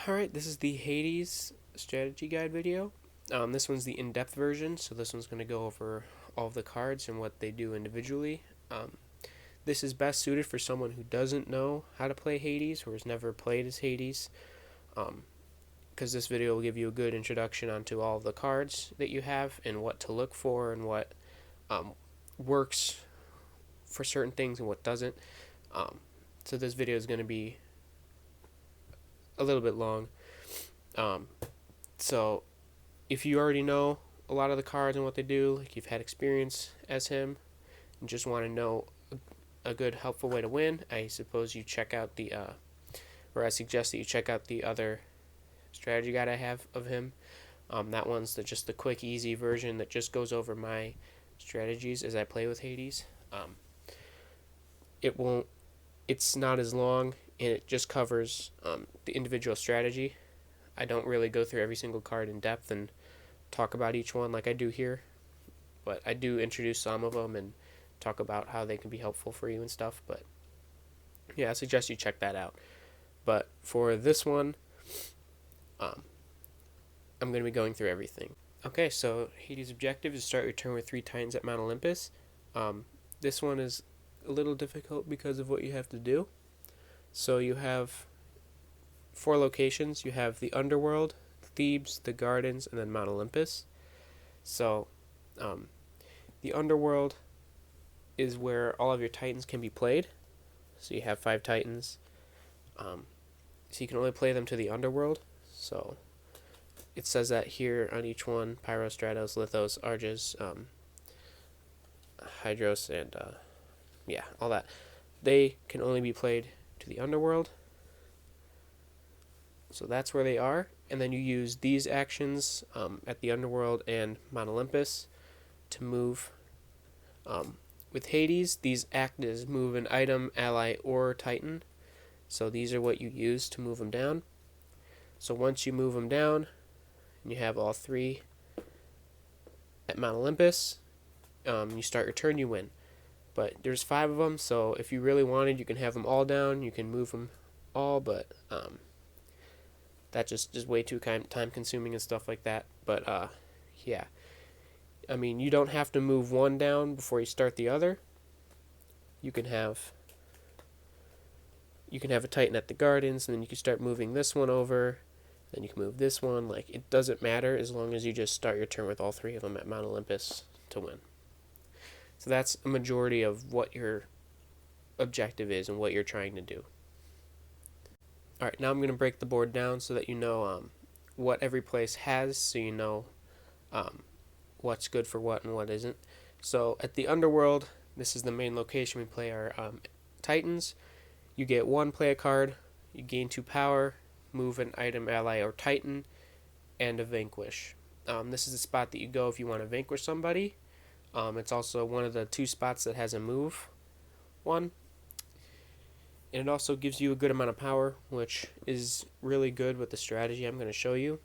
Alright, this is the Hades strategy guide video. This one's the in-depth version, so this one's going to go over all of the cards and what they do individually. This is best suited for someone who doesn't know how to play Hades or has never played as Hades, because this video will give you a good introduction onto all of the cards that you have and what to look for and what works for certain things and what doesn't. So this video is going to be a little bit long. So if you already know a lot of the cards and what they do, like you've had experience as him and just want to know a good helpful way to win, I suppose you check out I suggest that you check out the other strategy guide I have of him. That one's just the quick, easy version that just goes over my strategies as I play with Hades. It's not as long, and it just covers the individual strategy. I don't really go through every single card in depth and talk about each one like I do here, but I do introduce some of them and talk about how they can be helpful for you and stuff. But yeah, I suggest you check that out. But for this one, I'm going to be going through everything. Okay, so Hades' objective is to start your turn with 3 Titans at Mount Olympus. This one is a little difficult because of what you have to do. So you have 4 locations. You have the Underworld, Thebes, the Gardens, and then Mount Olympus. So the Underworld is where all of your Titans can be played. So you have 5 Titans. So you can only play them to the Underworld. So it says that here on each one: Pyro, Stratos, Lithos, Arges, Hydros, and all that. They can only be played to the Underworld. So that's where they are. And then you use these actions at the Underworld and Mount Olympus to move. With Hades, these act as move an item, ally, or Titan. So these are what you use to move them down. So once you move them down, and you have all 3 at Mount Olympus, you start your turn, you win. But there's 5 of them, so if you really wanted, you can have them all down. You can move them all, but that's just way too time consuming and stuff like that. But yeah, I mean, you don't have to move one down before you start the other. You can have a Titan at the Gardens, and then you can start moving this one over. Then you can move this one. Like, it doesn't matter as long as you just start your turn with all 3 of them at Mount Olympus to win. So that's a majority of what your objective is and what you're trying to do. Alright, now I'm going to break the board down so that you know what every place has, so you know what's good for what and what isn't. So at the Underworld, this is the main location we play our Titans. You get 1 play a card, you gain 2 power, move an item, ally, or Titan, and a vanquish. This is the spot that you go if you want to vanquish somebody. It's also one of the 2 spots that has a move one. And it also gives you a good amount of power, which is really good with the strategy I'm going to show you.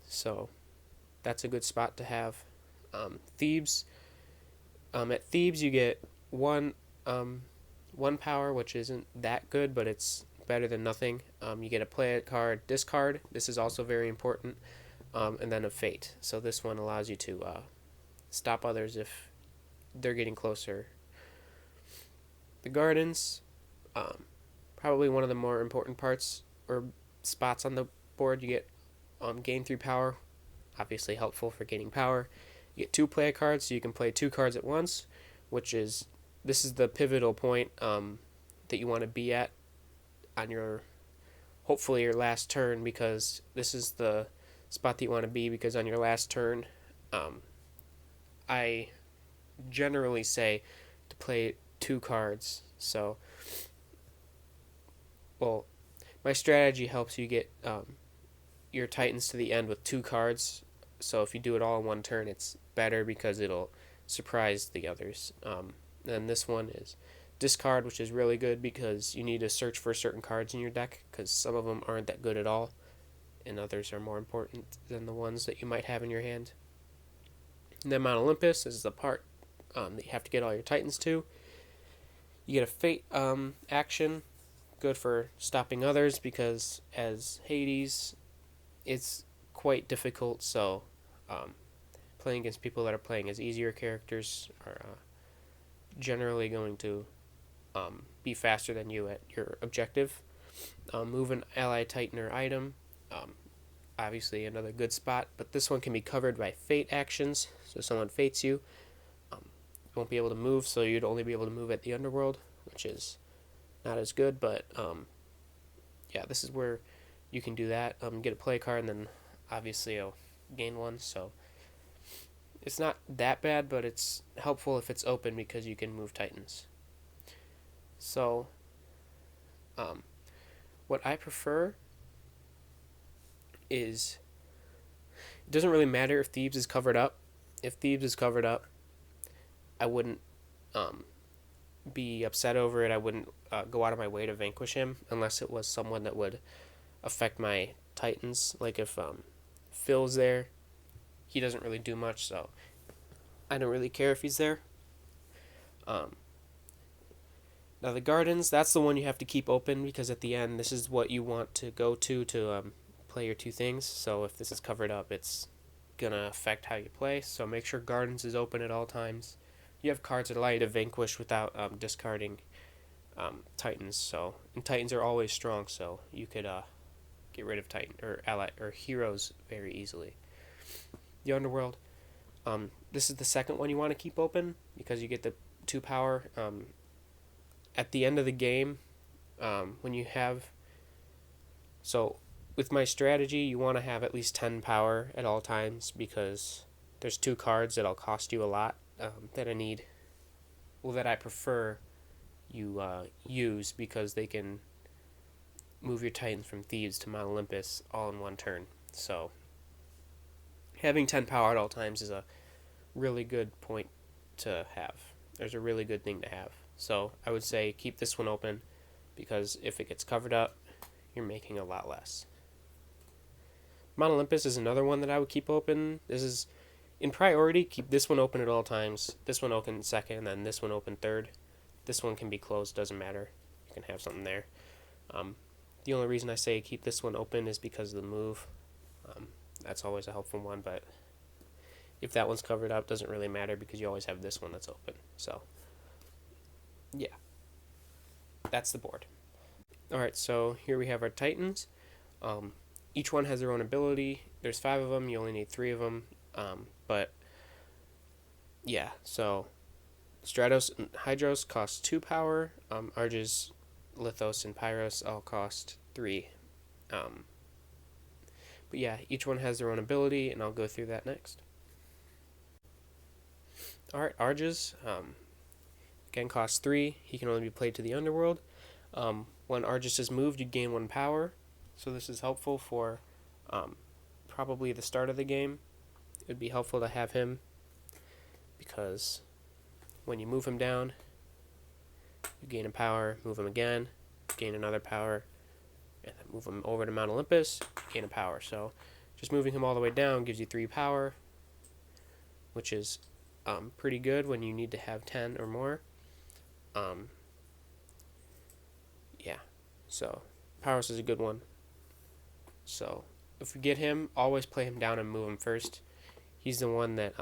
So that's a good spot to have. Thebes. At Thebes you get 1 power, which isn't that good, but it's better than nothing. You get a play a card, discard. This is also very important. And then a fate. So this one allows you to stop others if they're getting closer. The Gardens, probably one of the more important parts or spots on the board. You get gain 3 power, obviously helpful for gaining power. You get 2 play cards, so you can play 2 cards at once, this is the pivotal point that you want to be at on hopefully your last turn, because this is the spot that you want to be, because on your last turn, I generally say to play 2 cards. So, well, my strategy helps you get your Titans to the end with 2 cards. So if you do it all in 1 turn, it's better because it'll surprise the others. And this one is discard, which is really good because you need to search for certain cards in your deck, because some of them aren't that good at all, and others are more important than the ones that you might have in your hand. And then Mount Olympus is the part that you have to get all your Titans to. You get a fate action, good for stopping others, because as Hades, it's quite difficult. So playing against people that are playing as easier characters are generally going to be faster than you at your objective. Move an ally titan or item. Um, Obviously another good spot, but this one can be covered by fate actions. So if someone fates you, you won't be able to move, so you'd only be able to move at the underworld, which is not as good, but yeah, this is where you can do that. Get a play card, and then obviously I'll gain one, so it's not that bad, but it's helpful if it's open because you can move titans. So um, what I prefer is it doesn't really matter if Thebes is covered up. If Thebes is covered up, I wouldn't um, be upset over it. I wouldn't go out of my way to vanquish him unless it was someone that would affect my titans. Like if Phil's there, he doesn't really do much, so I don't really care if he's there. Um, Now the gardens, that's the one you have to keep open because at the end, this is what you want to go to play your two things. So if this is covered up, it's gonna affect how you play. So make sure gardens is open at all times. You have cards that allow you to vanquish without discarding titans. So and titans are always strong, so you could get rid of titan or ally or heroes very easily. The underworld. This is the second one you want to keep open because you get the 2 power. At the end of the game, when you have so with my strategy, you want to have at least 10 power at all times because there's 2 cards that'll cost you a lot that I need. Well, that I prefer you use because they can move your Titans from Thebes to Mount Olympus all in one turn. So having 10 power at all times is a really good point to have. There's a really good thing to have. So I would say keep this one open because if it gets covered up, you're making a lot less. Mount Olympus is another one that I would keep open. This is in priority, keep this one open at all times. This one open second, and then this one open third. This one can be closed, doesn't matter. You can have something there. The only reason I say keep this one open is because of the move. That's always a helpful one, but if that one's covered up, doesn't really matter because you always have this one that's open. So, yeah, that's the board. Alright, so here we have our Titans. Each one has their own ability. There's 5 of them. You only need 3 of them. But, yeah, so Stratos and Hydros cost 2 power. Arges, Lithos, and Pyros all cost 3. But yeah, each one has their own ability, and I'll go through that next. Alright, Arges, again, costs 3. He can only be played to the underworld. When Arges is moved, you gain 1 power. So this is helpful for probably the start of the game. It would be helpful to have him because when you move him down, you gain a power, move him again, gain another power, and then move him over to Mount Olympus, gain a power. So just moving him all the way down gives you 3 power, which is pretty good when you need to have 10 or more. Yeah, so Pyros is a good one. So if you get him, always play him down and move him first. He's the one that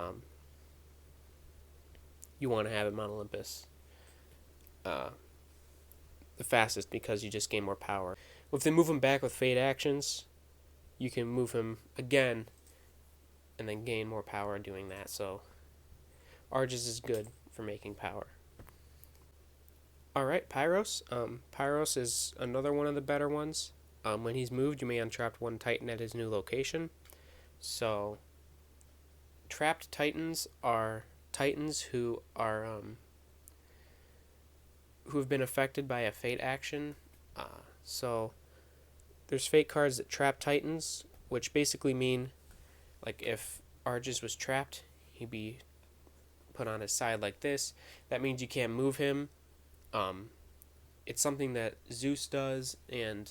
you want to have at Mount Olympus the fastest because you just gain more power. If they move him back with fate actions, you can move him again and then gain more power doing that. So Arges is good for making power. Alright, Pyros. Pyros is another one of the better ones. When he's moved, you may untrap 1 Titan at his new location. So trapped Titans are Titans who are who have been affected by a fate action. So there's fate cards that trap Titans, which basically mean like if Arges was trapped, he'd be put on his side like this. That means you can't move him. It's something that Zeus does and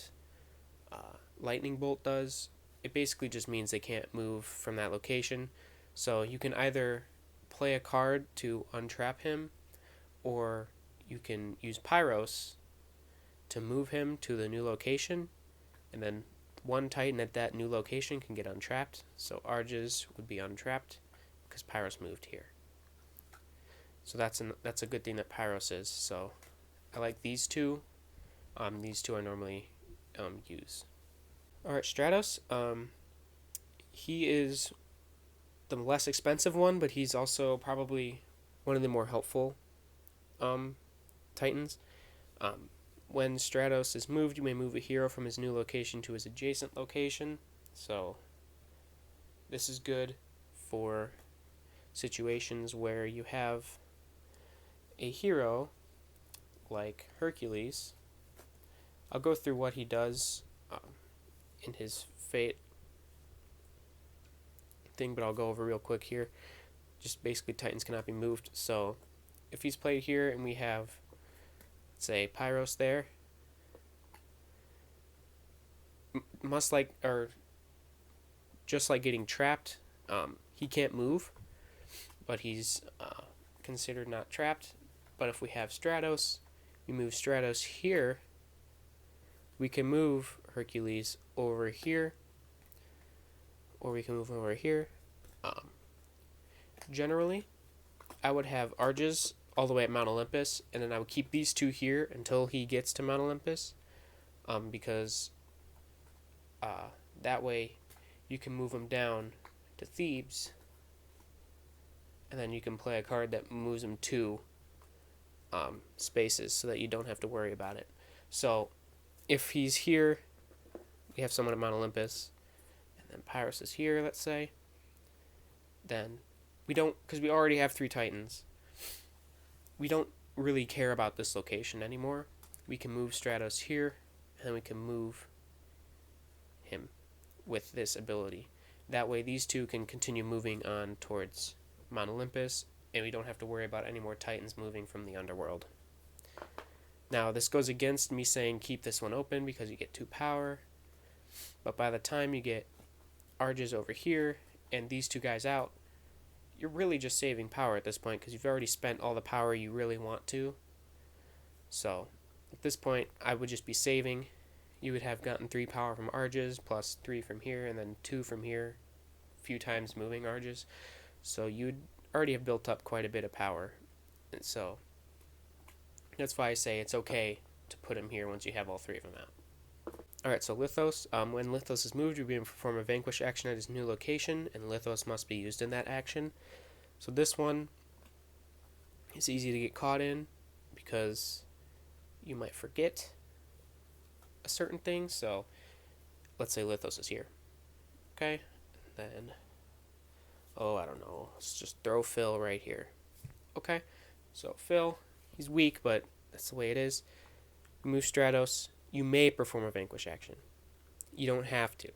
Lightning Bolt does. It basically just means they can't move from that location. So you can either play a card to untrap him, or you can use Pyros to move him to the new location, and then one Titan at that new location can get untrapped. So Arges would be untrapped because Pyros moved here. So that's a good thing that Pyros is. So I like these two. These two I normally use. Alright, Stratos. He is the less expensive one, but he's also probably one of the more helpful Titans. When Stratos is moved, you may move a hero from his new location to his adjacent location. So this is good for situations where you have a hero like Hercules. I'll go through what he does in his fate thing, but I'll go over real quick here. Just basically Titans cannot be moved. So if he's played here and we have, say, Pyros there, just like getting trapped, he can't move, but he's considered not trapped. But if we have Stratos, we move Stratos here, we can move Hercules over here, or we can move him over here. Generally, I would have Arges all the way at Mount Olympus, and then I would keep these two here until he gets to Mount Olympus, because that way you can move him down to Thebes, and then you can play a card that moves him to spaces so that you don't have to worry about it. So if he's here, we have someone at Mount Olympus, and then Pyros is here, let's say, then we don't, because we already have 3 Titans, we don't really care about this location anymore. We can move Stratos here, and then we can move him with this ability. That way these two can continue moving on towards Mount Olympus, and we don't have to worry about any more Titans moving from the underworld. Now, this goes against me saying keep this one open because you get 2 power, but by the time you get Arges over here and these 2 guys out, you're really just saving power at this point because you've already spent all the power you really want to. So at this point, I would just be saving. You would have gotten 3 power from Arges, plus 3 from here, and then 2 from here, a few times moving Arges. So you'd already have built up quite a bit of power. And so that's why I say it's okay to put him here once you have all 3 of them out. Alright, so Lithos. When Lithos is moved, you'll be able to perform a Vanquish action at his new location, and Lithos must be used in that action. So this one is easy to get caught in because you might forget a certain thing. So let's say Lithos is here. Okay? Then, I don't know. Let's just throw Phil right here. Okay? So Phil, he's weak, but that's the way it is. You move Stratos. You may perform a Vanquish action. You don't have to.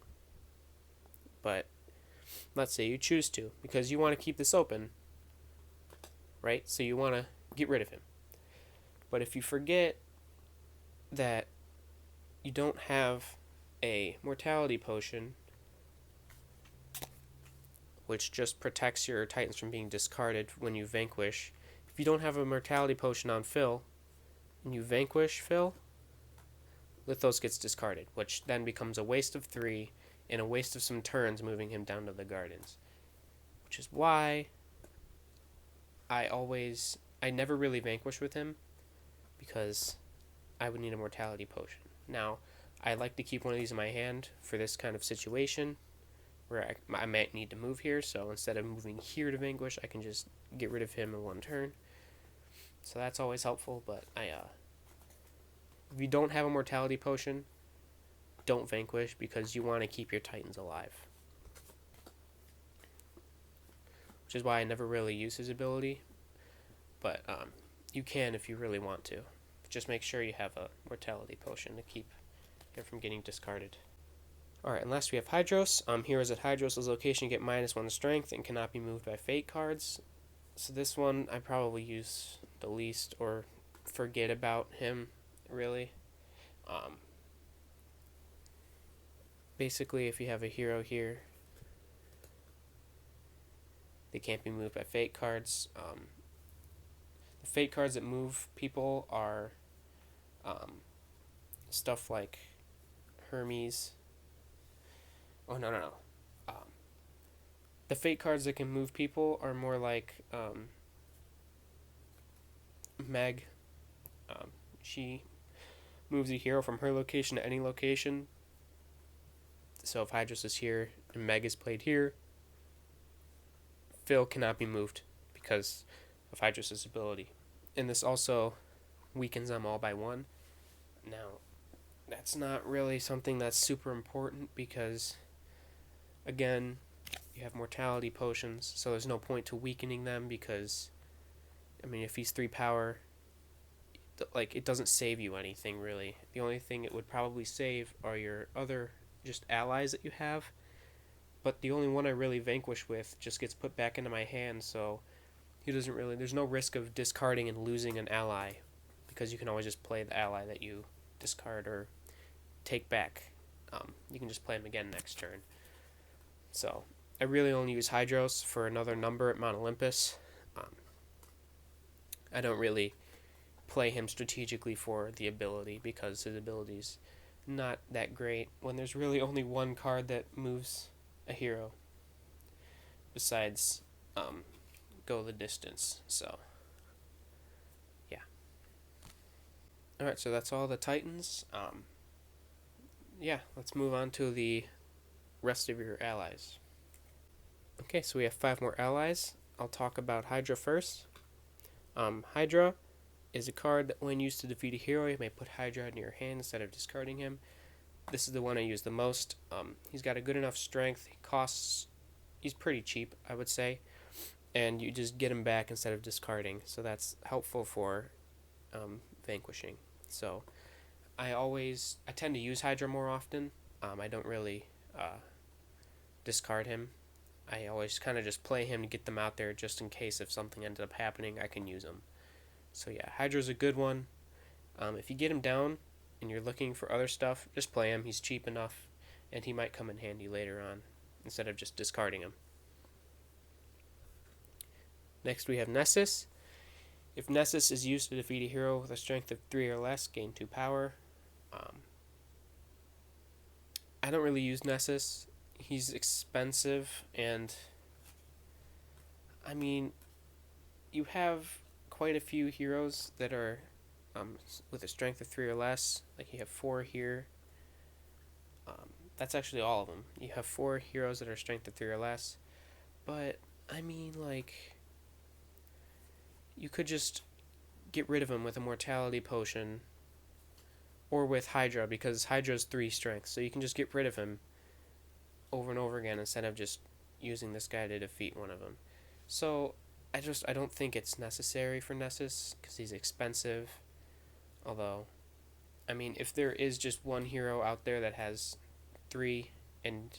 But let's say you choose to, because you want to keep this open, right? So you want to get rid of him. But if you forget that you don't have a mortality potion, which just protects your Titans from being discarded when you vanquish, if you don't have a mortality potion on Phil, and you vanquish Phil, Lithos gets discarded, which then becomes a waste of 3 and a waste of some turns moving him down to the gardens. Which is why I never really vanquish with him, because I would need a mortality potion. Now, I like to keep one of these in my hand for this kind of situation where I might need to move here, so instead of moving here to vanquish, I can just get rid of him in 1 turn. So that's always helpful, but if you don't have a mortality potion, don't vanquish because you want to keep your Titans alive. Which is why I never really use his ability, but you can if you really want to. Just make sure you have a mortality potion to keep him from getting discarded. Alright, and last we have Hydros. Heroes at Hydros' location get -1 strength and cannot be moved by fate cards. So this one I probably use the least or forget about him, really. Basically, if you have a hero here, they can't be moved by fate cards. The fate cards that move people are stuff like Hermes, Oh, no, no, no. Um, the fate cards that can move people are more like Meg. Um, she moves a hero from her location to any location. So if Hydros is here and Meg is played here, Phil cannot be moved because of Hydros' ability. And this also weakens them all by one. Now, that's not really something that's super important because, again, you have mortality potions, so there's no point to weakening them because, I mean, if he's 3 power, like, it doesn't save you anything really. The only thing it would probably save are your other just allies that you have. But the only one I really vanquish with just gets put back into my hand, so he doesn't really. There's no risk of discarding and losing an ally because you can always just play the ally that you discard or take back. You can just play him again next turn. So I really only use Hydros for another number at Mount Olympus. I don't really play him strategically for the ability because his ability's not that great when there's really only one card that moves a hero besides go the distance. So yeah. Alright, so that's all the Titans. Yeah, let's move on to the rest of your allies. Okay, so we have 5 more allies. I'll talk about Hydra first. Hydra is a card that when used to defeat a hero, you may put Hydra in your hand instead of discarding him. This is the one I use the most. He's got a good enough strength. He's pretty cheap, I would say, and you just get him back instead of discarding. So that's helpful for vanquishing. So I tend to use Hydra more often. I don't really discard him. I always kind of just play him to get them out there just in case if something ended up happening, I can use him. So yeah, Hydra's a good one. If you get him down and you're looking for other stuff, just play him. He's cheap enough, and he might come in handy later on instead of just discarding him. Next we have Nessus. If Nessus is used to defeat a hero with a strength of 3 or less, gain 2 power. I don't really use Nessus. He's expensive, and I mean, you have quite a few heroes that are with a strength of 3 or less. Like you have 4 here. That's actually all of them. You have 4 heroes that are strength of 3 or less. But I mean, like, you could just get rid of him with a mortality potion or with Hydra because Hydra's 3 strength. So you can just get rid of him over and over again instead of just using this guy to defeat one of them. So I don't think it's necessary for Nessus because he's expensive. Although, I mean, if there is just one hero out there that has 3 and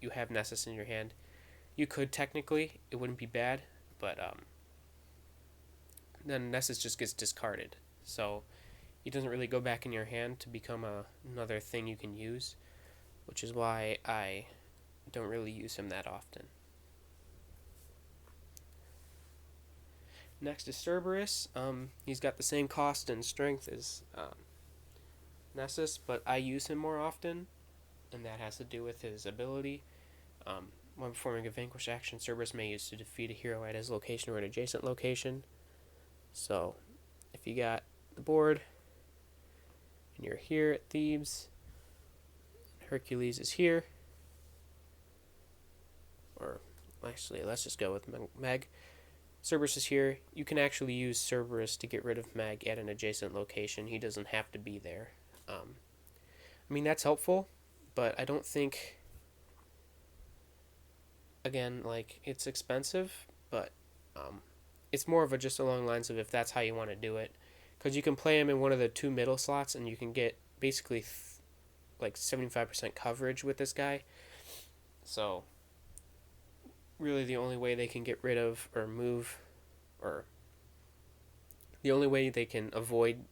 you have Nessus in your hand, you could technically, it wouldn't be bad, but then Nessus just gets discarded. So he doesn't really go back in your hand to become another thing you can use, which is why I don't really use him that often. Next is Cerberus. He's got the same cost and strength as Nessus, but I use him more often, and that has to do with his ability. When performing a vanquish action, Cerberus may use to defeat a hero at his location or an adjacent location. So, if you got the board, and you're here at Thebes, Hercules is here, or actually, let's just go with Meg. Cerberus is here. You can actually use Cerberus to get rid of Meg at an adjacent location. He doesn't have to be there. I mean, that's helpful, but I don't think, again, like, it's expensive, but it's more of a just along the lines of if that's how you want to do it. Because you can play him in one of the 2 middle slots, and you can get basically like 75% coverage with this guy. So, really the only way they can get rid of or move, or the only way they can avoid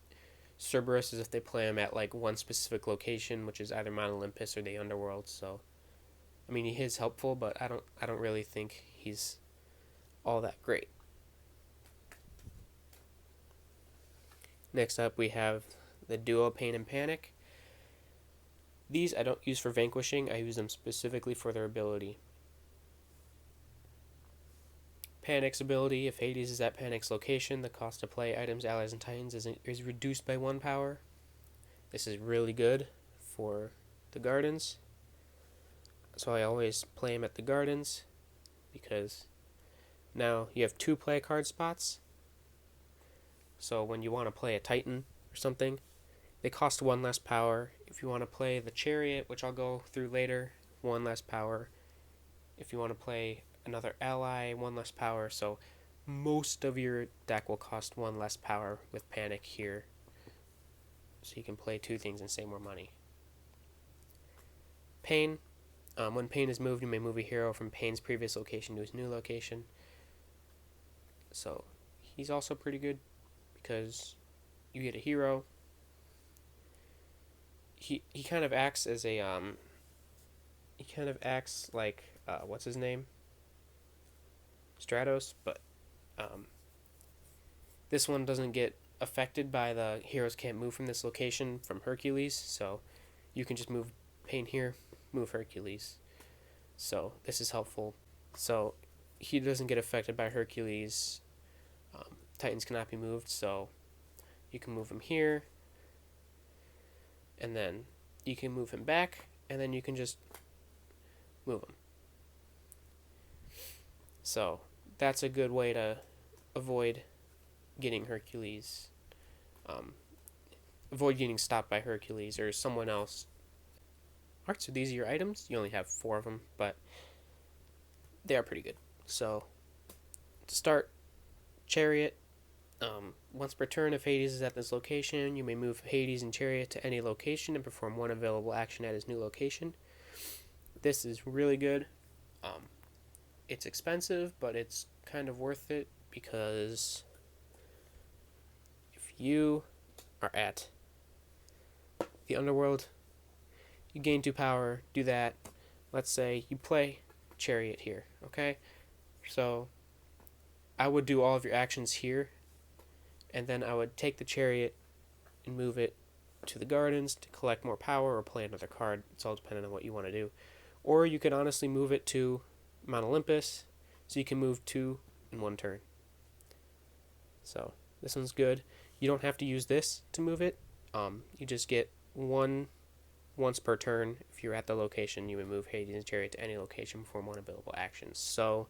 Cerberus is if they play him at like one specific location, which is either Mount Olympus or the Underworld. So, I mean, he is helpful, but I don't really think he's all that great. Next up, we have the duo Pain and Panic. These I don't use for vanquishing, I use them specifically for their ability. Panic's ability: if Hades is at Panic's location, the cost to play items, allies, and titans is reduced by 1 power. This is really good for the gardens. So I always play him at the gardens, because now you have 2 play card spots. So when you want to play a titan or something, they cost 1 less power. If you want to play the chariot, which I'll go through later, 1 less power. If you want to play another ally, 1 less power. So most of your deck will cost 1 less power with Panic here. So you can play 2 things and save more money. Pain. When Pain is moved, you may move a hero from Pain's previous location to his new location. So he's also pretty good because you get a hero. He kind of acts as a he kind of acts like what's his name? Stratos, but this one doesn't get affected by the heroes can't move from this location from Hercules, so you can just move Pain here, move Hercules. So this is helpful. So he doesn't get affected by Hercules. Titans cannot be moved, so you can move him here, and then you can move him back, and then you can just move him. So that's a good way to avoid getting Hercules, avoid getting stopped by Hercules or someone else. Alright, so these are your items. You only have 4 of them, but they are pretty good. So to start, Chariot. Once per turn, if Hades is at this location, you may move Hades and Chariot to any location and perform 1 available action at his new location. This is really good. It's expensive, but it's kind of worth it, because if you are at the underworld, you gain 2 power, do that. Let's say you play Chariot here, okay? So I would do all of your actions here, and then I would take the Chariot and move it to the gardens to collect more power or play another card. It's all dependent on what you want to do. Or you could honestly move it to Mount Olympus, so you can move 2 in 1 turn. So this one's good. You don't have to use this to move it. You just get 1 once per turn. If you're at the location, you would move Hades and Chariot to any location, perform 1 available action. So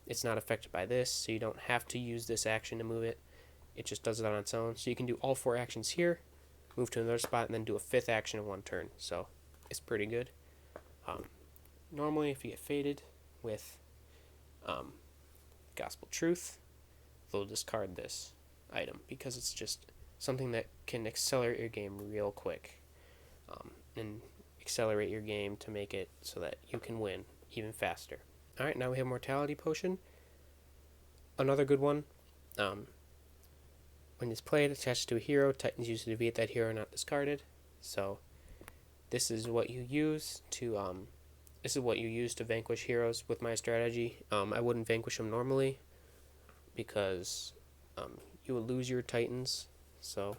it's not affected by this, so you don't have to use this action to move it. It just does it on its own. So you can do all 4 actions here, move to another spot, and then do a 5th action in 1 turn. So it's pretty good. Normally, if you get faded with Gospel Truth, they'll discard this item, because it's just something that can accelerate your game real quick, and accelerate your game to make it so that you can win even faster. Alright, now we have Mortality Potion. Another good one. When it's played, attached to a hero, Titans used to defeat that hero, not discarded. So this is what you use to vanquish heroes with my strategy. I wouldn't vanquish them normally, because you will lose your Titans. So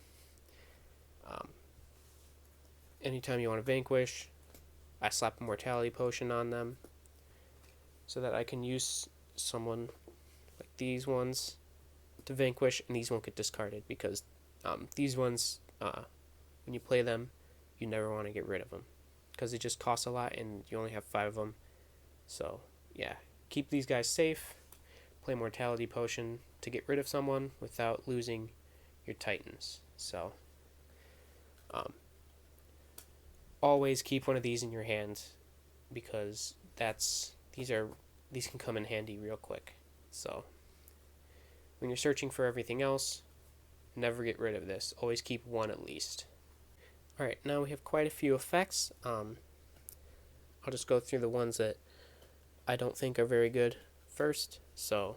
anytime you want to vanquish, I slap a Mortality Potion on them, so that I can use someone like these ones to vanquish, and these won't get discarded, because these ones, when you play them, you never want to get rid of them, because it just costs a lot and you only have 5 of them. So yeah, keep these guys safe, play Mortality Potion to get rid of someone without losing your Titans. So always keep one of these in your hand, because these can come in handy real quick. So when you're searching for everything else, never get rid of this. Always keep 1 at least. Alright, now we have quite a few effects. I'll just go through the ones that I don't think are very good first. So,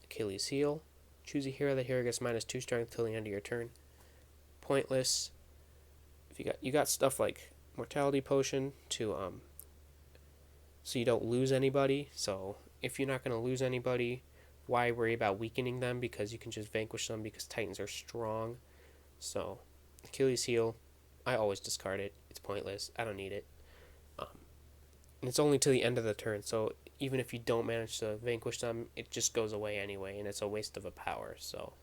Achilles' Heel. Choose a hero. The hero gets -2 strength till the end of your turn. Pointless. If you got stuff like Mortality Potion to so you don't lose anybody. So if you're not going to lose anybody, why worry about weakening them? Because you can just vanquish them, because Titans are strong. So Achilles' Heel, I always discard it. It's pointless. I don't need it. Um, and it's only to the end of the turn, so even if you don't manage to vanquish them, it just goes away anyway, and it's a waste of a power, so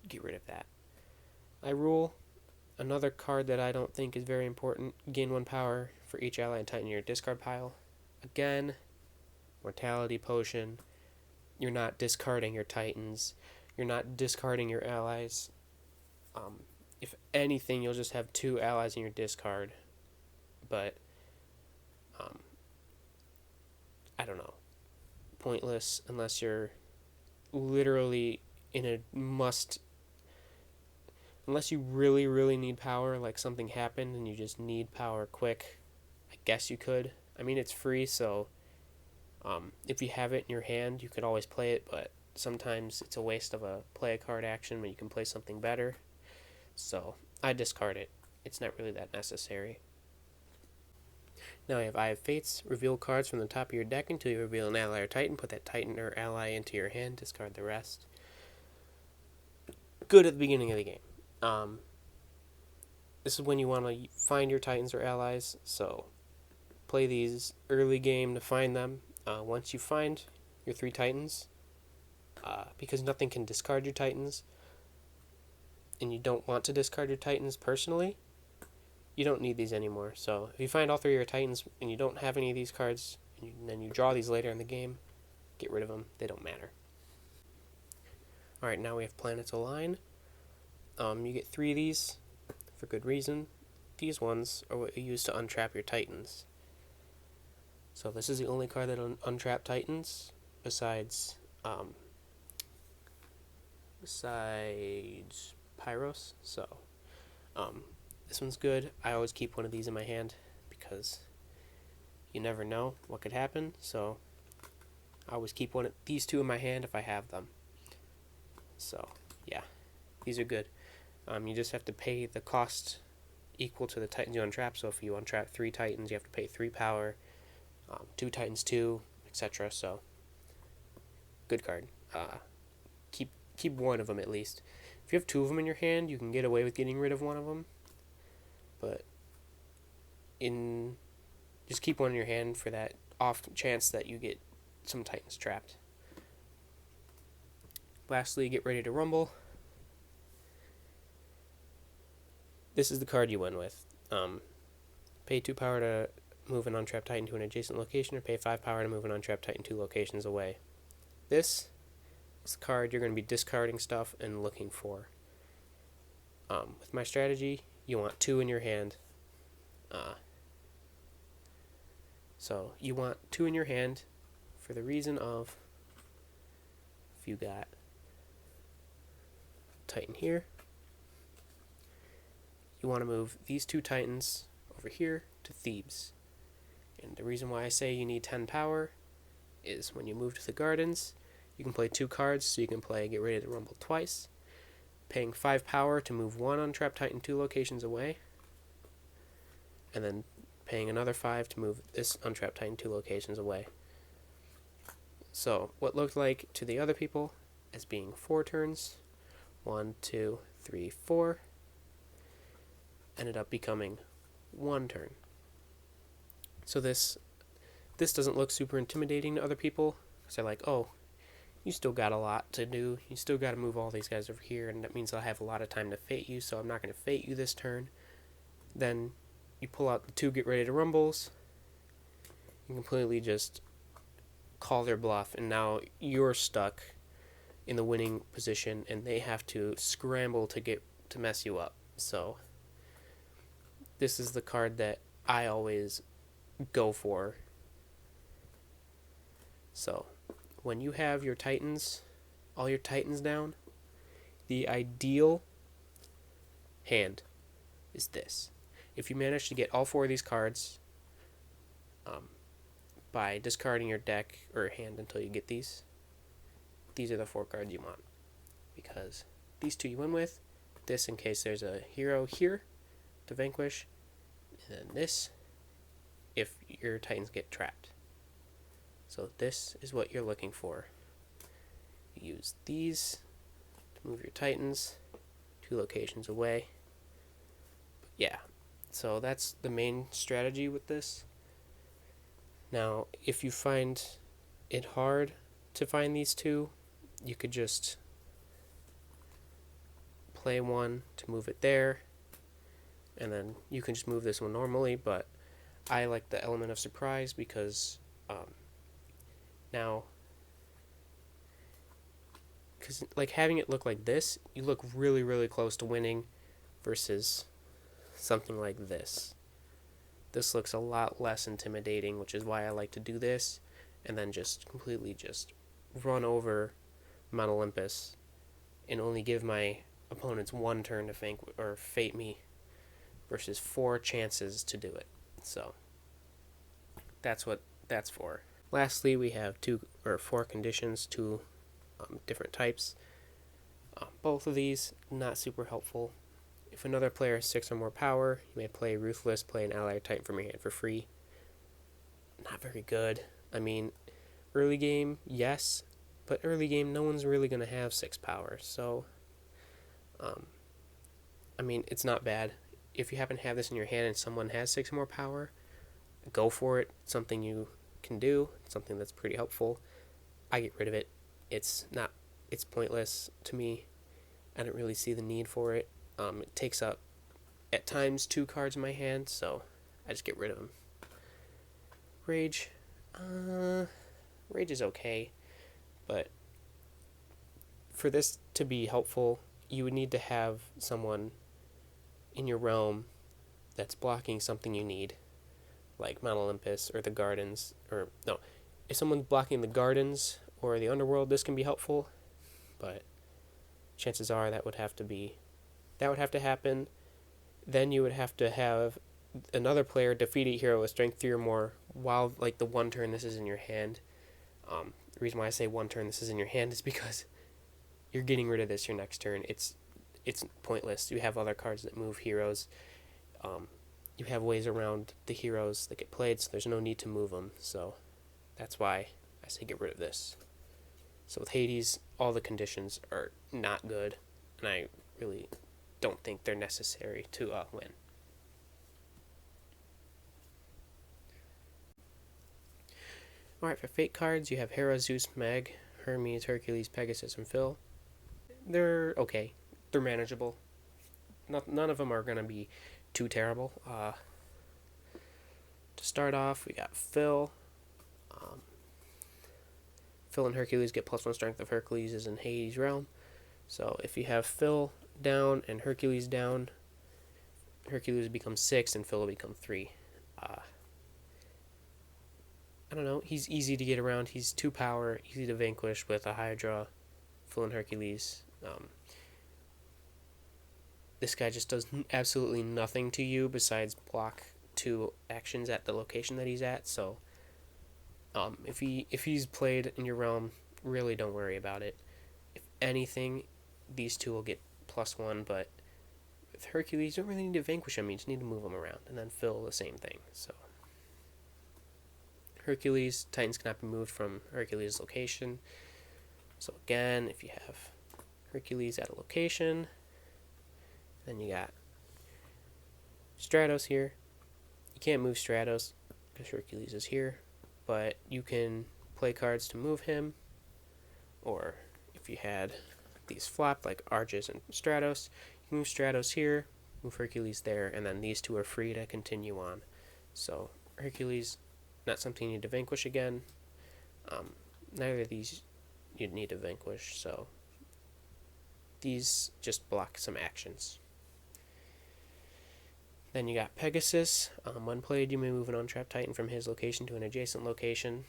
get rid of that. I rule another card that I don't think is very important. Gain 1 power for each ally and titan in your discard pile. Again, mortality potion. You're not discarding your titans. You're not discarding your allies. If anything, you'll just have 2 allies in your discard. But, I don't know. Pointless unless you're literally in a must. Unless you really, really need power, like something happened and you just need power quick, I guess you could. I mean, it's free, so if you have it in your hand, you could always play it, but sometimes it's a waste of a play a card action when you can play something better. So I discard it. It's not really that necessary. Now I have Eye of Fates. Reveal cards from the top of your deck until you reveal an ally or titan. Put that titan or ally into your hand. Discard the rest. Good at the beginning of the game. This is when you want to find your titans or allies. So play these early game to find them. Once you find your 3 titans, because nothing can discard your titans, and you don't want to discard your titans personally, you don't need these anymore. So if you find all 3 of your titans and you don't have any of these cards, and then you draw these later in the game, get rid of them. They don't matter. Alright, now we have Planets Align. You get 3 of these for good reason. These ones are what you use to untrap your titans. So this is the only card that untrap titans besides Pyros. So this one's good. I always keep one of these in my hand because you never know what could happen. So I always keep these 2 in my hand if I have them. So yeah, these are good. You just have to pay the cost equal to the titans you untrap. So if you untrap 3 titans, you have to pay 3 power. 2 titans 2, etc. So good card. Keep one of them at least. If you have 2 of them in your hand, you can get away with getting rid of one of them. But just keep one in your hand for that off chance that you get some titans trapped. Lastly, get ready to rumble. This is the card you win with. Pay 2 power to move an untrapped titan to an adjacent location, or pay 5 power to move an untrapped titan 2 locations away. This is the card you're going to be discarding stuff and looking for. With my strategy, you want 2 in your hand. So you want 2 in your hand for the reason of, if you got Titan here, you want to move these 2 titans over here to Thebes. And the reason why I say you need 10 power is when you move to the gardens, you can play 2 cards, so you can play Get Ready to Rumble twice, paying 5 power to move 1 untrapped titan 2 locations away, and then paying another 5 to move this untrapped titan 2 locations away. So what looked like to the other people as being 4 turns, 1, 2, 3, 4, ended up becoming 1 turn. So this doesn't look super intimidating to other people, because they're like, oh, you still got a lot to do. You still got to move all these guys over here, and that means I'll have a lot of time to fate you, so I'm not going to fate you this turn. Then you pull out the 2 Get Ready to Rumbles. You completely just call their bluff, and now you're stuck in the winning position, and they have to scramble to mess you up. So this is the card that I always go for. So when you have your titans, all your titans down, the ideal hand is this. If you manage to get all 4 of these cards by discarding your deck or hand until you get these are the 4 cards you want. Because these 2 you win with, this in case there's a hero here to vanquish, and then this if your titans get trapped. So this is what you're looking for. You use these to move your titans 2 locations away. yeah, so that's the main strategy with this. Now, if you find it hard to find these two, you could just play one to move it there, and then you can just move this one normally, but I like the element of surprise because now, because like having it look like this, you look really, really close to winning versus something like this. This looks a lot less intimidating, which is why I like to do this, and then just completely just run over Mount Olympus and only give my opponents one turn to fate me versus 4 chances to do it. So that's what that's for. Lastly, we have 4 conditions, 2 different types. Both of these not super helpful. If another player has 6 or more power, you may play Ruthless, play an ally Titan from your hand for free. Not very good. I mean, early game, yes, but early game, no one's really going to have 6 power. So, I mean, it's not bad. If you happen to have this in your hand and someone has 6 or more power, go for it. It's something you can do. It's something that's pretty helpful. I get rid of it. It's pointless to me. I don't really see the need for it. It takes up, at times, 2 cards in my hand, so I just get rid of them. Rage. Rage is okay, but for this to be helpful, you would need to have someone in your realm that's blocking something you need, like Mount Olympus or the Gardens, or no, if someone's blocking the Gardens or the Underworld, this can be helpful, but chances are that would have to happen. Then you would have to have another player defeat a hero with strength 3 or more while, like, the one turn this is in your hand. The reason why I say one turn this is in your hand is because you're getting rid of this your next turn. It's pointless. You have other cards that move heroes. You have ways around the heroes that get played, so there's no need to move them. So that's why I say get rid of this. So with Hades, all the conditions are not good, and I really don't think they're necessary to win. Alright, for fate cards, you have Hera, Zeus, Meg, Hermes, Hercules, Pegasus, and Phil. They're okay. They're manageable. None of them are going to be too terrible. To start off, we got Phil. Phil and Hercules get +1 strength if Hercules is in Hades' realm. So if you have Phil down and Hercules down, Hercules becomes 6 and Phil will become 3. I don't know, he's easy to get around. He's 2 power, easy to vanquish with a Hydra, Phil and Hercules. This guy just does absolutely nothing to you besides block 2 actions at the location that he's at. So if he's played in your realm, really don't worry about it. If anything, these 2 will get +1, but with Hercules, you don't really need to vanquish him. You just need to move him around. And then Phil, the same thing. So Hercules, Titans cannot be moved from Hercules' location. So again, if you have Hercules at a location, then you got Stratos here. You can't move Stratos because Hercules is here, but you can play cards to move him, or if you had these flopped like Arges and Stratos, you can move Stratos here, move Hercules there, and then these 2 are free to continue on. So Hercules, not something you need to vanquish again. Neither of these you'd need to vanquish, so these just block some actions. Then you got Pegasus. When played, you may move an untrapped Titan from his location to an adjacent location.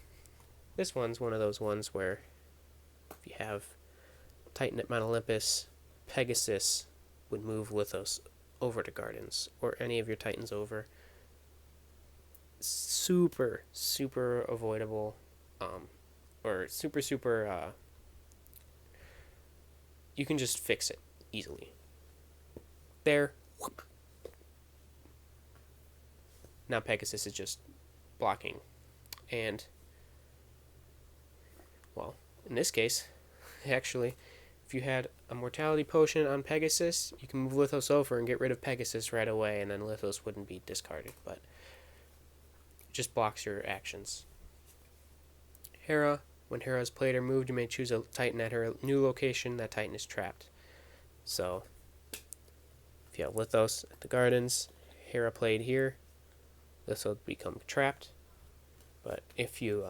This one's one of those ones where if you have Titan at Mount Olympus, Pegasus would move with us over to Gardens, or any of your Titans over. Super, super avoidable, or super, you can just fix it easily. There. Whoop. Now Pegasus is just blocking. And, well, in this case, actually, if you had a mortality potion on Pegasus, you can move Lithos over and get rid of Pegasus right away, and then Lithos wouldn't be discarded, but it just blocks your actions. Hera, when Hera is played or moved, you may choose a Titan at her new location. That Titan is trapped. So, if you have Lithos at the Gardens, Hera played here, this will become trapped. But if you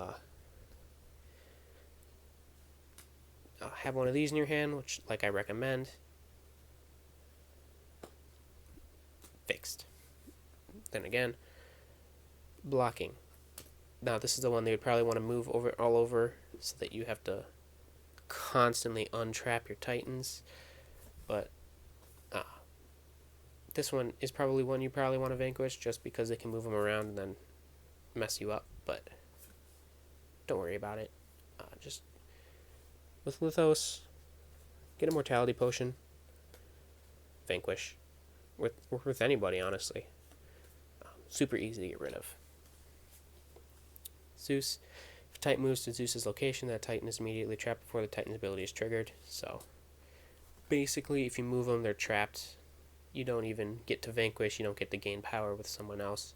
have one of these in your hand, which like I recommend, fixed. Then again, blocking. Now this is the one they would probably want to move over all over so that you have to constantly untrap your Titans. But this one is probably one you probably want to vanquish just because they can move them around and then mess you up. But don't worry about it. Just with Lithos, get a mortality potion, vanquish. With anybody, honestly. Super easy to get rid of. Zeus. If a Titan moves to Zeus's location, that Titan is immediately trapped before the Titan's ability is triggered. So, basically, if you move them, they're trapped. You don't even get to vanquish. You don't get to gain power with someone else.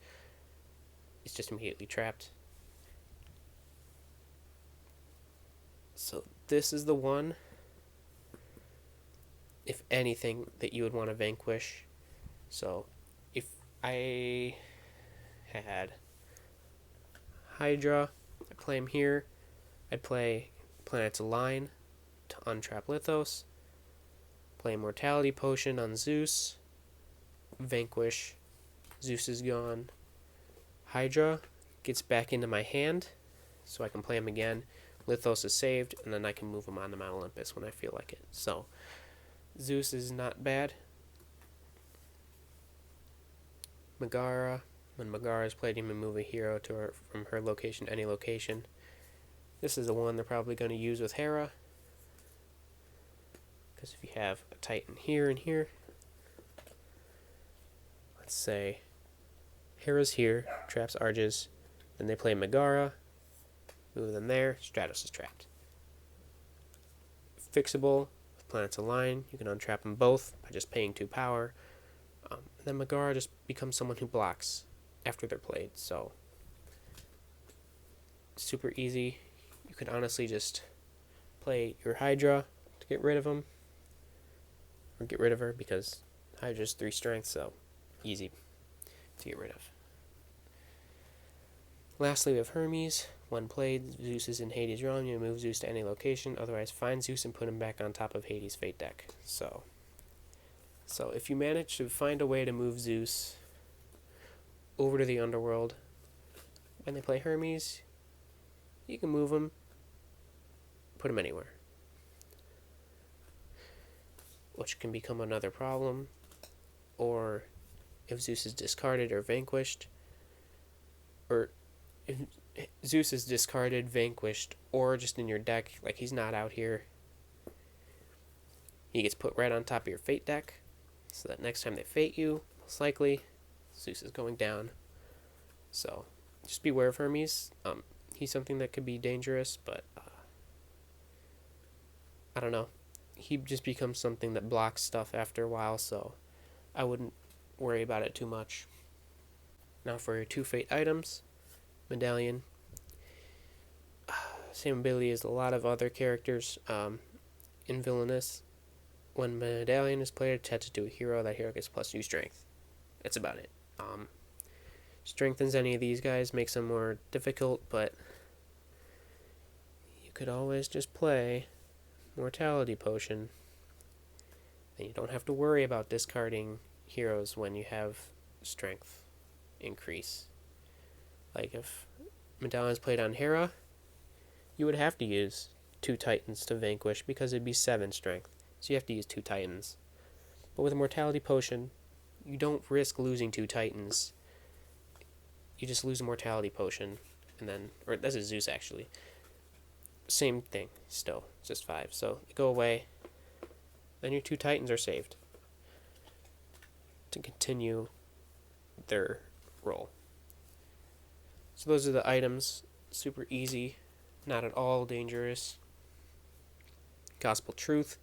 It's just immediately trapped. So, this is the one, if anything, that you would want to vanquish. So, if I had Hydra, I'd play him here. I'd play Planets Align to untrap Lithos. Play Mortality Potion on Zeus. Vanquish. Zeus is gone. Hydra gets back into my hand, so I can play him again. Lithos is saved, and then I can move him on to Mount Olympus when I feel like it. So, Zeus is not bad. Megara. When Megara is played, you may move a hero to her from her location to any location. This is the one they're probably going to use with Hera. Because if you have a Titan here and here, let's say Hera's here, traps Arges, then they play Megara, move them there, Stratos is trapped. Fixable, with Planets Align, you can untrap them both by just paying 2 power. Then Megara just becomes someone who blocks after they're played, so super easy. You could honestly just play your Hydra to get rid of them, or get rid of her, because Hydra's 3 strength, so easy to get rid of. Lastly, we have Hermes. When played, Zeus is in Hades' realm. You move Zeus to any location. Otherwise, find Zeus and put him back on top of Hades' fate deck. So if you manage to find a way to move Zeus over to the underworld, when they play Hermes, you can move him, put him anywhere. Which can become another problem. Or if Zeus is discarded or vanquished, or if Zeus is discarded, vanquished, or just in your deck, like he's not out here, he gets put right on top of your fate deck, so that next time they fate you, most likely, Zeus is going down. So, just beware of Hermes. He's something that could be dangerous, but I don't know. He just becomes something that blocks stuff after a while, so I wouldn't worry about it too much. Now for your 2 fate items. Medallion. Same ability as a lot of other characters in Villainous. When Medallion is played, attached to a hero, that hero gets +2 strength. That's about it. Strengthens any of these guys, makes them more difficult, but you could always just play Mortality Potion. Then you don't have to worry about discarding heroes when you have strength increase. Like if Medallion is played on Hera, you would have to use 2 Titans to vanquish because it'd be 7 strength. So you have to use 2 Titans. But with a Mortality Potion, you don't risk losing 2 Titans. You just lose a Mortality Potion, and then, or this is Zeus actually. Same thing, still, it's just 5. So they go away, then your 2 Titans are saved to continue their role. So those are the items. Super easy, not at all dangerous. Gospel Truth.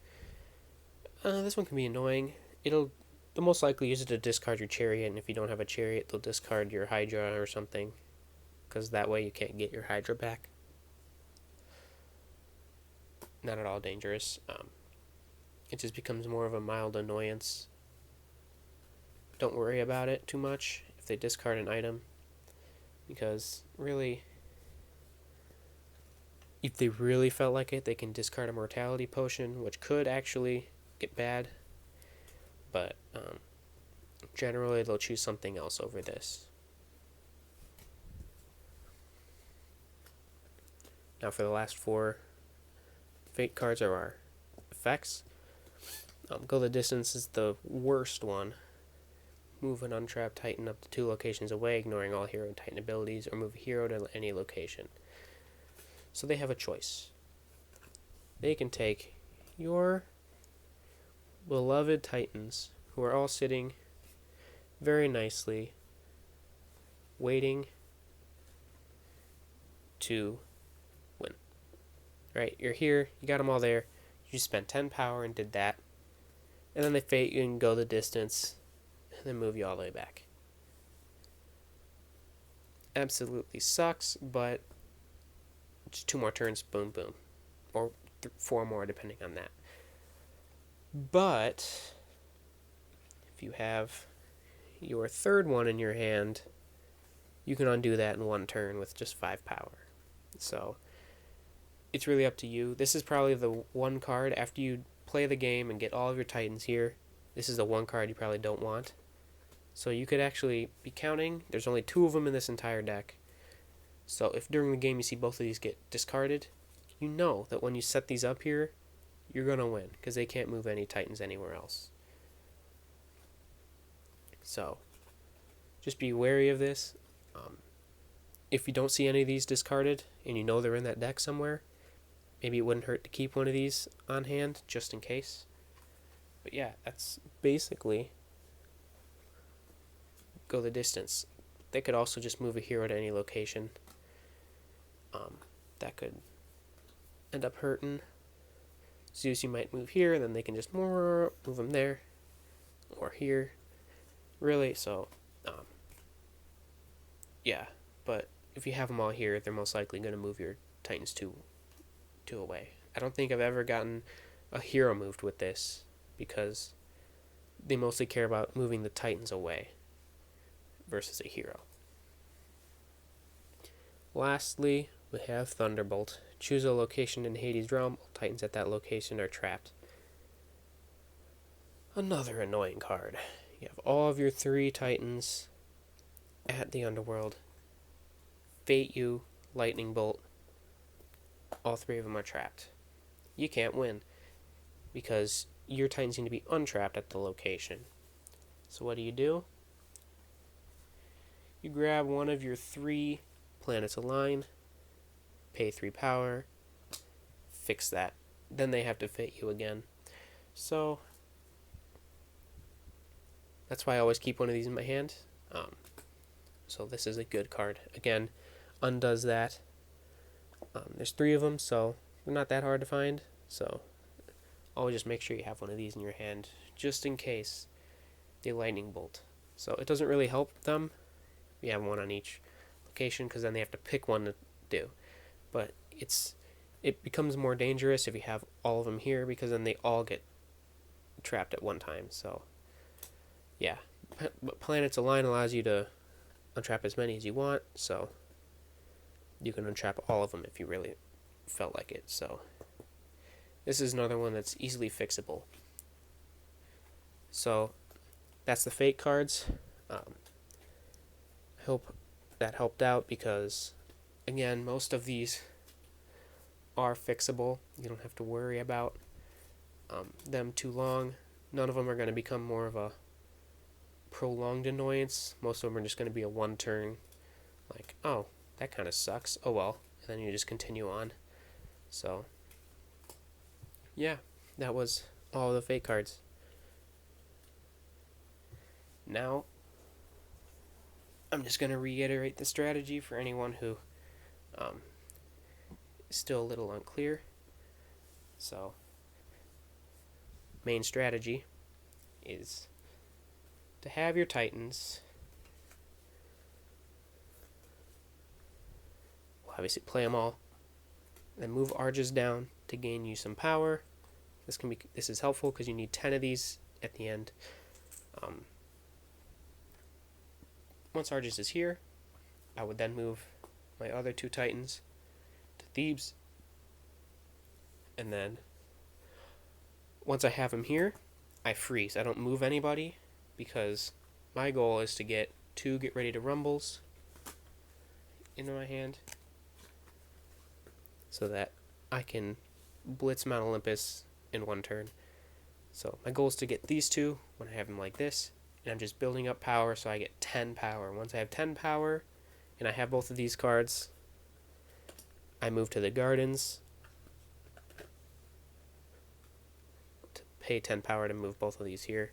This one can be annoying. They'll most likely use it to discard your chariot, and if you don't have a chariot, they'll discard your Hydra or something, because that way you can't get your Hydra back. Not at all dangerous. It just becomes more of a mild annoyance. Don't worry about it too much if they discard an item, because really, if they really felt like it, they can discard a mortality potion, which could actually get bad, but generally they'll choose something else over this. Now for the last 4 fate cards are our effects. Go the distance is the worst one. Move an untrapped Titan up to 2 locations away, ignoring all hero and Titan abilities, or move a hero to any location. So they have a choice. They can take your beloved Titans, who are all sitting very nicely, waiting to win. Right, you're here, you got them all there, you spent 10 power and did that, and then they fate you and go the distance, and then move you all the way back. Absolutely sucks, but just 2 more turns, boom, boom. Or 4 more, depending on that. But if you have your 3rd one in your hand, you can undo that in 1 turn with just 5 power. So it's really up to you. This is probably the one card after you play the game and get all of your Titans here. This is the one card you probably don't want. So you could actually be counting. There's only 2 of them in this entire deck. So if during the game you see both of these get discarded, you know that when you set these up here, you're going to win, because they can't move any Titans anywhere else. So just be wary of this. If you don't see any of these discarded, and you know they're in that deck somewhere, maybe it wouldn't hurt to keep one of these on hand, just in case. But yeah, that's basically go the distance. They could also just move a hero to any location. That could end up hurting. Zeus, you might move here, and then they can just move them there, or here. Really, so, yeah. But if you have them all here, they're most likely going to move your Titans 2 away. I don't think I've ever gotten a hero moved with this, because they mostly care about moving the Titans away versus a hero. Lastly, we have Thunderbolt. Choose a location in Hades' realm. All Titans at that location are trapped. Another annoying card. You have all of your 3 Titans at the Underworld. Fate you, Lightning Bolt. All 3 of them are trapped. You can't win, because your Titans need to be untrapped at the location. So what do? You grab one of your 3 planets align, pay 3 power, fix that. Then they have to fate you again. So that's why I always keep one of these in my hand. So this is a good card. Again, undoes that. There's 3 of them, so they're not that hard to find. So always just make sure you have one of these in your hand, just in case they lightning bolt. So it doesn't really help them. You have one on each location, because then they have to pick one to do. But it becomes more dangerous if you have all of them here, because then they all get trapped at one time. So yeah, Planets Align allows you to untrap as many as you want, so you can untrap all of them if you really felt like it. So this is another one that's easily fixable. So that's the fate cards. I hope that helped out, because again, most of these are fixable. You don't have to worry about them too long. None of them are going to become more of a prolonged annoyance. Most of them are just going to be a 1 turn, like, oh, that kind of sucks, oh well, and then you just continue on. So yeah, that was all the fate cards. Now I'm just going to reiterate the strategy for anyone who is still a little unclear. So main strategy is to have your Titans obviously play them all, then move Arges down to gain you some power. This is helpful because you need 10 of these at the end. Once Arges is here, I would then move my other 2 Titans to Thebes, and then once I have them here, I freeze. I don't move anybody because my goal is to get 2 Get Ready to Rumbles into my hand so that I can blitz Mount Olympus in 1 turn. So my goal is to get these 2 when I have them like this, and I'm just building up power so I get 10 power. Once I have 10 power and I have both of these cards, I move to the Gardens to pay 10 power to move both of these here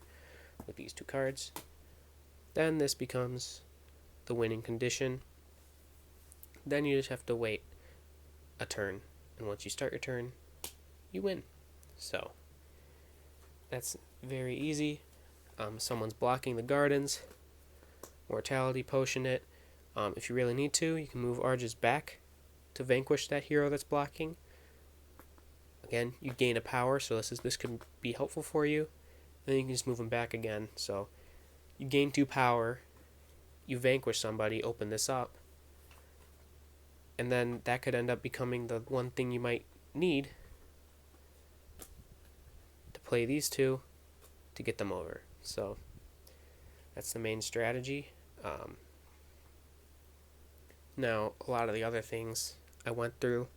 with these 2 cards. Then this becomes the winning condition. Then you just have to wait a turn, and once you start your turn, you win. So that's very easy. Someone's blocking the Gardens, Mortality Potion it. If you really need to, you can move Arges back to vanquish that hero that's blocking. Again, you gain a power, so this could be helpful for you. Then you can just move them back again. So you gain 2 power, you vanquish somebody, open this up, and then that could end up becoming the one thing you might need to play these 2 to get them over. So that's the main strategy. Now, a lot of the other things I went through,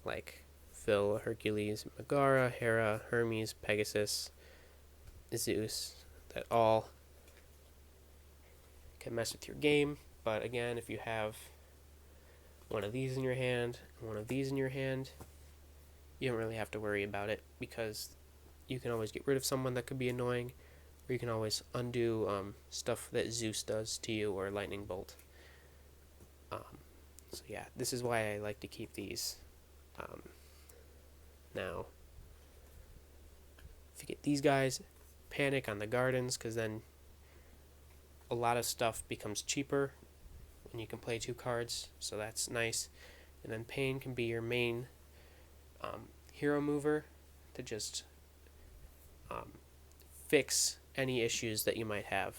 like Phil, Hercules, Megara, Hera, Hermes, Pegasus, Zeus, that all can mess with your game. But again, if you have one of these in your hand and one of these in your hand, you don't really have to worry about it because you can always get rid of someone that could be annoying, or you can always undo stuff that Zeus does to you or Lightning Bolt. So yeah, this is why I like to keep these. Now, if you get these guys, panic on the Gardens, because then a lot of stuff becomes cheaper when you can play 2 cards, so that's nice. And then Pain can be your main hero mover to just fix any issues that you might have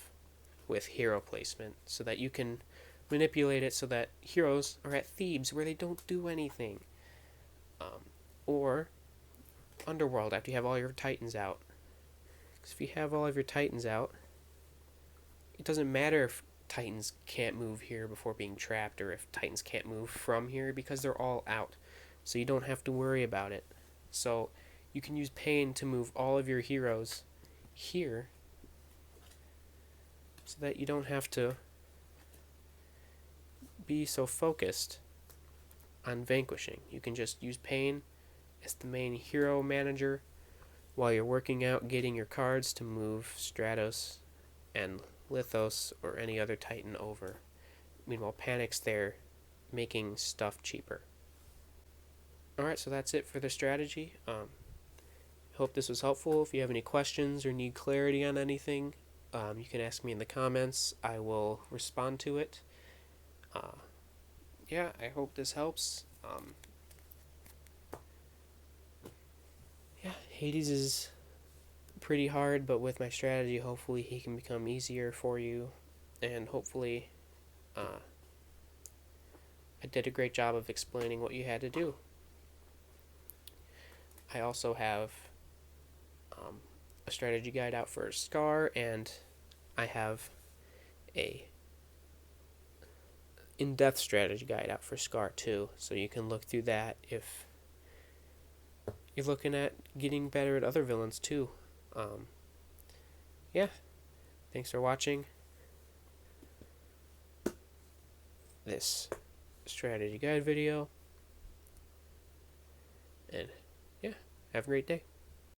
with hero placement, so that you can manipulate it so that heroes are at Thebes where they don't do anything. Or Underworld after you have all your Titans out. Because if you have all of your Titans out, it doesn't matter if Titans can't move here before being trapped, or if Titans can't move from here, because they're all out. So you don't have to worry about it. So you can use Pain to move all of your heroes here so that you don't have to be so focused on vanquishing. You can just use Pain as the main hero manager while you're working out getting your cards to move Stratos and Lithos or any other Titan over. Meanwhile, Panic's there making stuff cheaper. Alright, so that's it for the strategy. Hope this was helpful. If you have any questions or need clarity on anything, you can ask me in the comments. I will respond to it. Yeah, I hope this helps. Yeah, Hades is pretty hard, but with my strategy, hopefully he can become easier for you, and hopefully I did a great job of explaining what you had to do. I also have a strategy guide out for Scar, and I have a in-depth strategy guide out for Scar too, so you can look through that if you're looking at getting better at other villains too. Yeah, thanks for watching this strategy guide video, and yeah, have a great day.